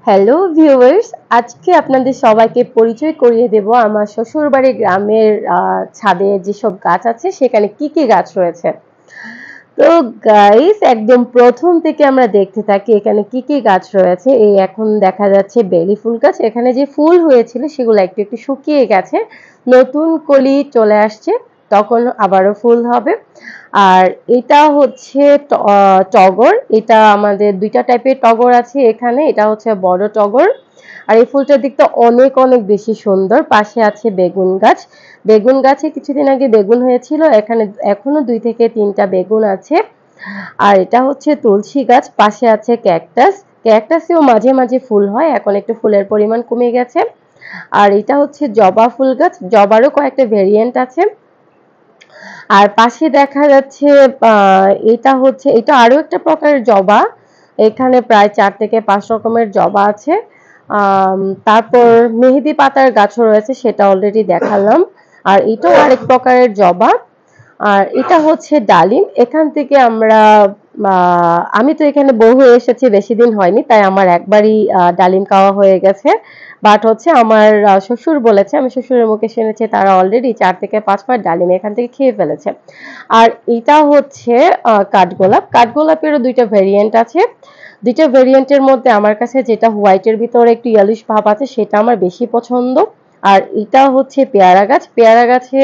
Hello viewers, আজকে আপনাদের সবাইকে পরিচয় করিয়ে দেব আমার শ্বশুরবাড়ি গ্রামের ছাদে যেসব গাছ আছে সেখানে কি কি গাছ রয়েছে। তো গাইস, একদম প্রথম থেকে আমরা দেখতে থাকি এখানে কি কি গাছ রয়েছে। এই এখন দেখা যাচ্ছে বেলি ফুল গাছ, এখানে যে ফুল হয়েছিল সেগুলো একটু একটু শুকিয়ে গেছে, নতুন কলি চলে আসছে, তখন আবারও ফুল হবে। আর এটা হচ্ছে টগর। এটা আমাদের দুইটা টাইপের টগর আছে এখানে, এটা হচ্ছে বড় টগর। আর এই ফুলটা দেখতে অনেক অনেক বেশি সুন্দর। পাশে আছে বেগুন গাছ। বেগুন গাছে কিছুদিন আগে বেগুন হয়েছিল, এখানে এখনো 2 থেকে 3টা বেগুন আছে। আর এটা হচ্ছে তুলসী গাছ। পাশে আছে ক্যাকটাস। ক্যাকটাসেও মাঝে মাঝে ফুল হয়, এখন একটু ফুলের পরিমাণ কমে গেছে। আর এটা হচ্ছে জবা ফুল গাছ। জবারও কয়েকটা ভেরিয়েন্ট আছে। আর পাশে দেখা যাচ্ছে এটা আরো একটা প্রকারের জবা। এখানে প্রায় 4 থেকে 5 রকমের জবা আছে। তারপর মেহেদি পাতার গাছও রয়েছে, সেটা অলরেডি দেখালাম। আর এটাও আরেক প্রকারের জবা। আর এটা হচ্ছে ডালিম। এখান থেকে আমি তো এখানে বউ হয়ে এসেছি, বেশি দিন হয়নি, তাই আমার একবারই ডালিম খাওয়া হয়ে গেছে। বাট হচ্ছে আমার শ্বশুর বলেছে, আমি শ্বশুরের মুখে শুনেছি তারা অলরেডি 4 থেকে 5 বার ডালিম এখান থেকে খেয়ে ফেলেছে। আর এটা হচ্ছে কাঠগোলাপ। কাঠগোলাপেরও 2টা ভেরিয়েন্ট আছে। 2টা ভেরিয়েন্টের মধ্যে আমার কাছে যেটা হোয়াইটের ভিতরে একটু ইয়েলোইশ ভাব আছে সেটা আমার বেশি পছন্দ। আর এটা হচ্ছে পেয়ারা গাছ। পেয়ারা গাছে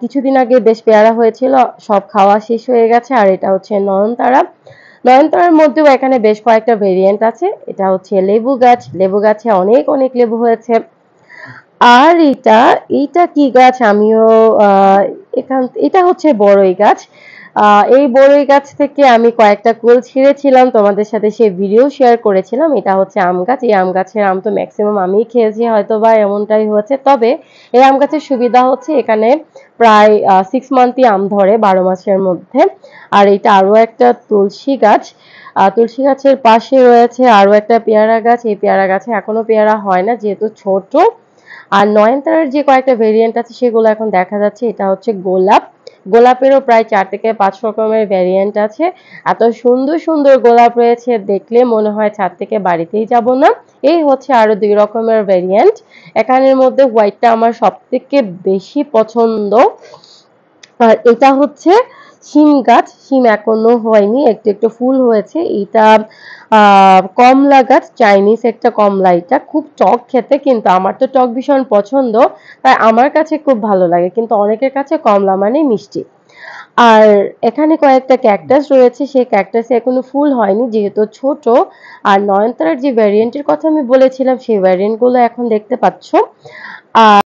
কিছুদিন আগে বেশ পেয়ারা হয়েছিল, সব খাওয়া শেষ হয়ে গেছে। আর এটা হচ্ছে নয়নতারা। নয়নতারার মধ্যেও এখানে বেশ কয়েকটা ভেরিয়েন্ট আছে। এটা হচ্ছে লেবু গাছ। লেবু গাছে অনেক অনেক লেবু হয়েছে। আর এইটা কি গাছ আমিও এটা হচ্ছে বড়ই গাছ। এই বড়ই গাছ থেকে আমি কয়েকটা কুল ছিঁড়েছিলাম, তোমাদের সাথে সেই ভিডিও শেয়ার করেছিলাম। এটা হচ্ছে আম গাছ। এই আম গাছের আম তো ম্যাক্সিমাম আমিই খেয়েছি, হয়তো বা এমনটাই হয়েছে। তবে এই আম গাছের সুবিধা হচ্ছে এখানে প্রায় 6 মান্থই আম ধরে, 12 মাসের মধ্যে। আর এটা আরো একটা তুলসী গাছ। তুলসী গাছের পাশে রয়েছে আরো একটা পেয়ারা গাছ। এই পেয়ারা গাছে এখনো পেয়ারা হয় না, যেহেতু ছোট। আর নয়নতারার যে কয়েকটা ভেরিয়েন্ট আছে সেগুলো এখন দেখা যাচ্ছে। এটা হচ্ছে গোলাপ। গোলাপেরও প্রায় 4 থেকে 5 রকমের ভেরিয়েন্ট আছে। এত সুন্দর সুন্দর গোলাপ রয়েছে, দেখলে মনে হয় ছাদ থেকে বাড়িতেই যাব না। এই হচ্ছে আরো 2 রকমের ভেরিয়েন্ট। এখানের মধ্যে হোয়াইটটা আমার সব থেকে বেশি পছন্দ। আর এটা হচ্ছে শিম গাছ। শিম এখনো হয়নি, একটু একটু ফুল হয়েছে। এটা কমলা গাছ, চাইনিজ একটা কমলা। এটা খুব টক খেতে, কিন্তু আমার তো টক ভীষণ পছন্দ, তাই আমার কাছে খুব ভালো লাগে, কিন্তু অনেকের কাছে কমলা মানে মিষ্টি। আর এখানে কয়েকটা ক্যাকটাস রয়েছে, সেই ক্যাকটাসে এখনো ফুল হয়নি যেহেতু ছোট। আর নয়নতারার যে ভ্যারিয়েন্টের কথা আমি বলেছিলাম সেই ভ্যারিয়েন্ট গুলো এখন দেখতে পাচ্ছ। আর